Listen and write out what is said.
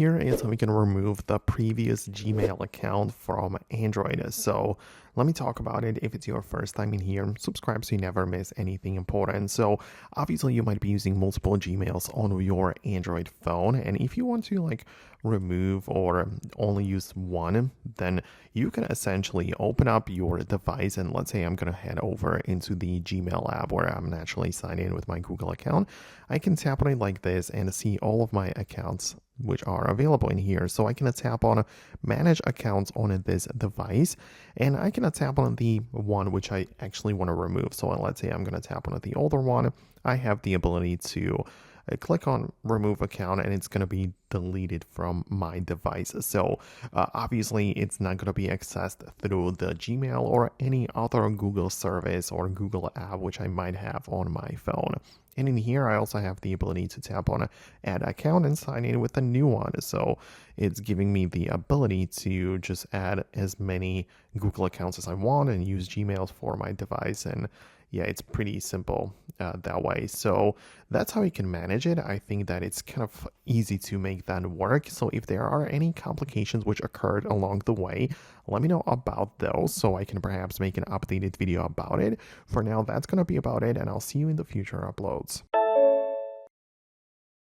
here is how we can remove the previous Gmail account from Android. So let me talk about it. If it's your first time in here, subscribe so you never miss anything important. So obviously you might be using multiple Gmails on your Android phone. And if you want to remove or only use one, then you can essentially open up your device. And let's say I'm going to head over into the Gmail app where I'm naturally signed in with my Google account. I can tap on it like this and see all of my accounts which are available in here. So I can tap on manage accounts on this device, and I can tap on the one which I actually want to remove. So let's say I'm going to tap on the older one. I have the ability to click on remove account and it's going to be deleted from my device. So obviously it's not going to be accessed through the Gmail or any other Google service or Google app which I might have on my phone. And in here, I also have the ability to tap on add account and sign in with a new one. So it's giving me the ability to just add as many Google accounts as I want and use Gmail for my device. And yeah, it's pretty simple that way. So that's how you can manage it. I think that it's kind of easy to make that work. So if there are any complications which occurred along the way, let me know about those so I can perhaps make an updated video about it. For now, that's going to be about it, and I'll see you in the future uploads.